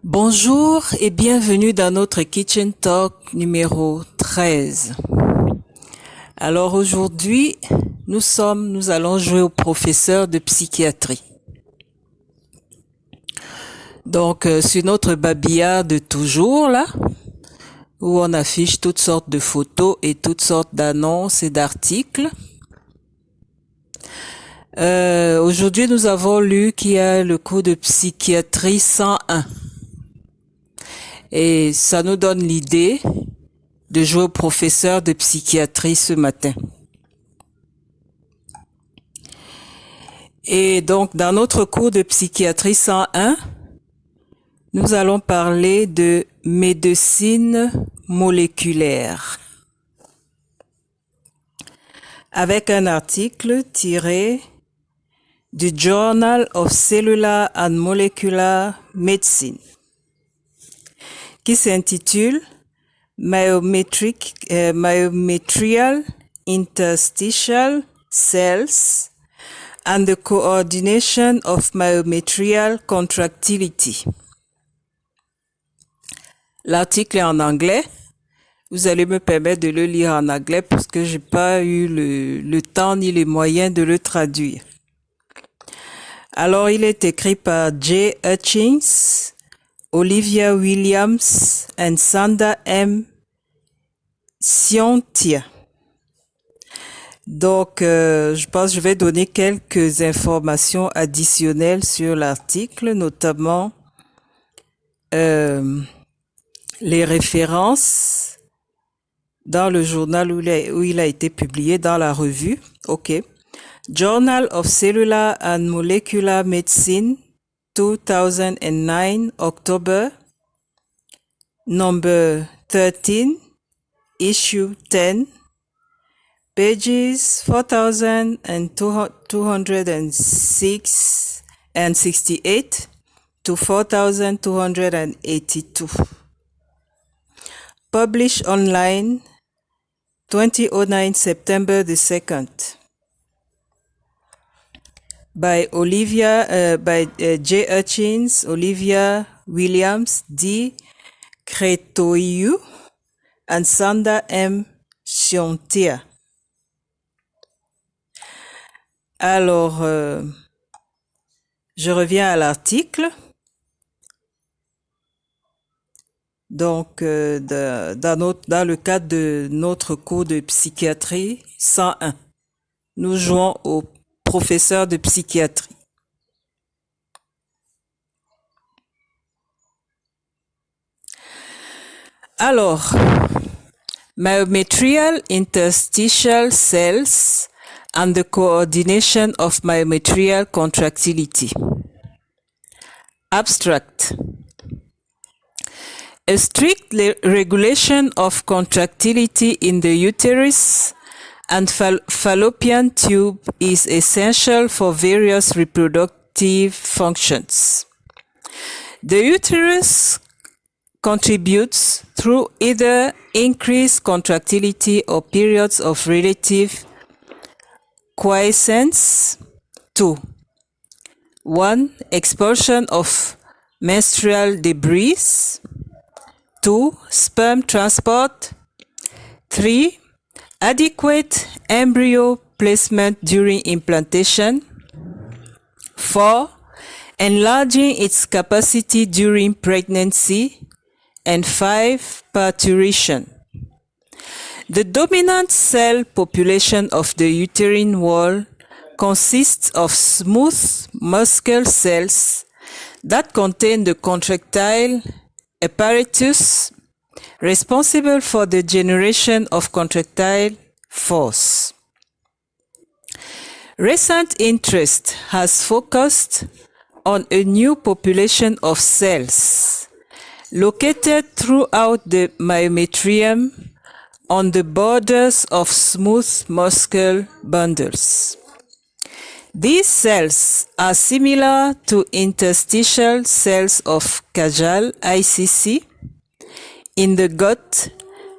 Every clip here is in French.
Bonjour et bienvenue dans notre Kitchen Talk numéro 13. Alors aujourd'hui, nous allons jouer au professeur de psychiatrie. Donc sur notre babillard de toujours là, où on affiche toutes sortes de photos et toutes sortes d'annonces et d'articles. Aujourd'hui, nous avons lu qu'il y a le cours de psychiatrie 101. Et ça nous donne l'idée de jouer au professeur de psychiatrie ce matin. Et donc, dans notre cours de psychiatrie 101, nous allons parler de médecine moléculaire. Avec un article tiré du Journal of Cellular and Molecular Medicine, qui s'intitule Myometrial Interstitial Cells and the Coordination of Myometrial Contractility. L'article est en anglais. Vous allez me permettre de le lire en anglais parce que j'ai pas eu le temps ni les moyens de le traduire. Alors, il est écrit par Jay Hutchins, Olivia Williams et Sanda M. Siontia. Donc, je pense que je vais donner quelques informations additionnelles sur l'article, notamment les références dans le journal où il a été publié, dans la revue. OK. Journal of Cellular and Molecular Medicine, 2009, October, number 13, issue 10, pages 4,206 and 68 to 4,282. Published online, 2009, September the 2nd. By Jay Hutchins, Olivia Williams, D. Kretoiu, and Sanda M. Siontia. Alors, je reviens à l'article. Donc, dans le cadre de notre cours de psychiatrie 101, nous jouons au professeur de psychiatrie. Alors, myometrial interstitial cells and the coordination of myometrial contractility. Abstract. A strict regulation of contractility in the uterus and fallopian tube is essential for various reproductive functions. The uterus contributes through either increased contractility or periods of relative quiescence to 1. Expulsion of menstrual debris, 2. Sperm transport, 3. Adequate embryo placement during implantation, 4. Enlarging its capacity during pregnancy, and 5. Parturition. The dominant cell population of the uterine wall consists of smooth muscle cells that contain the contractile apparatus responsible for the generation of contractile force. Recent interest has focused on a new population of cells located throughout the myometrium on the borders of smooth muscle bundles. These cells are similar to interstitial cells of Cajal, ICC, in the gut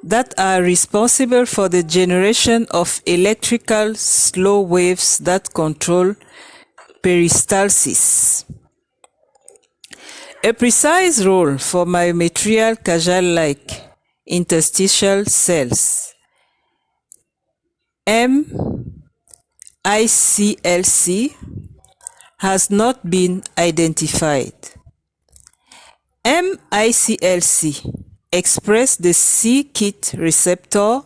that are responsible for the generation of electrical slow waves that control peristalsis. A precise role for myometrial Cajal-like interstitial cells, MICLC, has not been identified. MICLC express the c-KIT receptor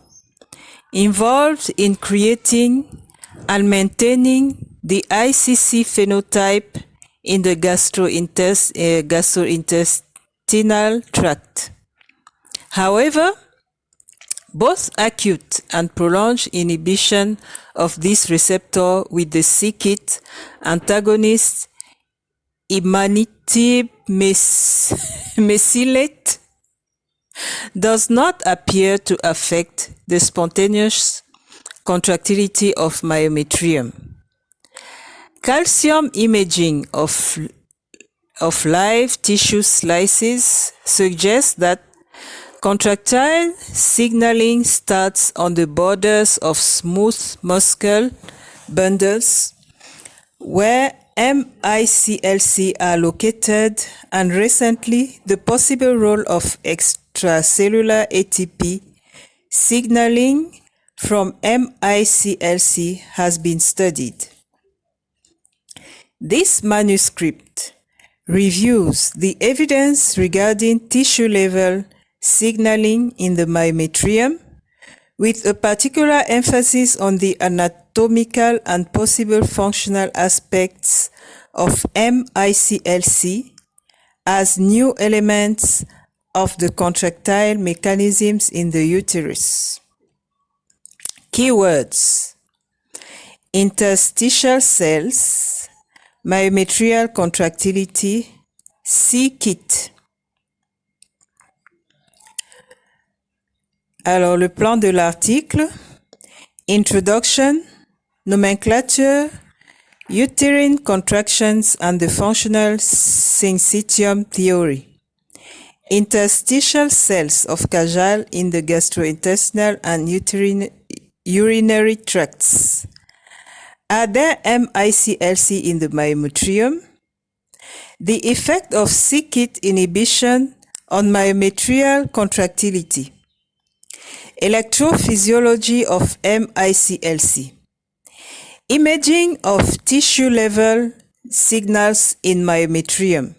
involved in creating and maintaining the ICC phenotype in the gastrointestinal tract. However, both acute and prolonged inhibition of this receptor with the c-KIT antagonist imatinib mesylate does not appear to affect the spontaneous contractility of myometrium. Calcium imaging of live tissue slices suggests that contractile signaling starts on the borders of smooth muscle bundles where MICLC are located, and recently the possible role of extracellular ATP signaling from MICLC has been studied. This manuscript reviews the evidence regarding tissue-level signaling in the myometrium, with a particular emphasis on the anatomical and possible functional aspects of MICLC as new elements of the contractile mechanisms in the uterus. Keywords: interstitial cells, myometrial contractility, c-KIT. Alors, le plan de l'article: Introduction, Nomenclature, Uterine Contractions and the Functional Syncytium Theory. Interstitial cells of Cajal in the gastrointestinal and urinary tracts. Are there MICLC in the myometrium? The effect of c-KIT inhibition on myometrial contractility. Electrophysiology of MICLC. Imaging of tissue-level signals in myometrium.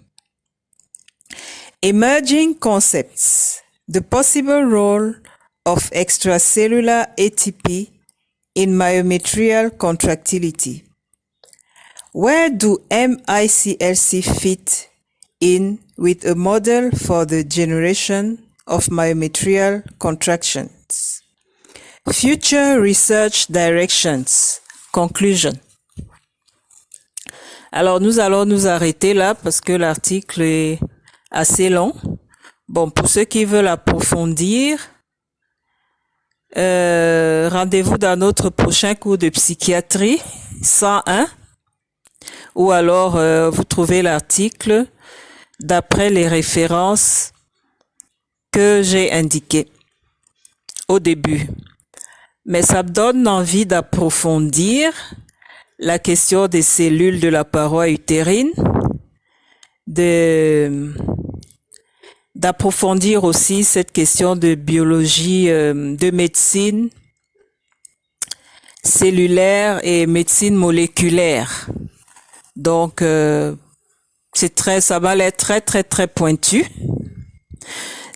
Emerging concepts. The possible role of extracellular ATP in myometrial contractility. Where do MICLC fit in with a model for the generation of myometrial contractions? Future research directions. Conclusion. Alors, nous allons nous arrêter là parce que l'article est assez long. Bon, pour ceux qui veulent approfondir, rendez-vous dans notre prochain cours de psychiatrie 101, ou alors vous trouvez l'article d'après les références que j'ai indiquées au début. Mais ça me donne envie d'approfondir la question des cellules de la paroi utérine, d'approfondir aussi cette question de biologie, de médecine cellulaire et médecine moléculaire. Donc, ça va être très pointu.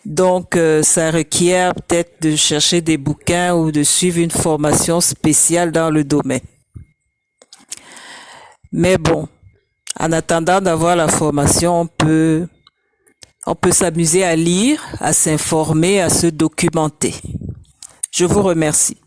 Donc, ça requiert peut-être de chercher des bouquins ou de suivre une formation spéciale dans le domaine. Mais bon, en attendant d'avoir la formation, on peut s'amuser à lire, à s'informer, à se documenter. Je vous remercie.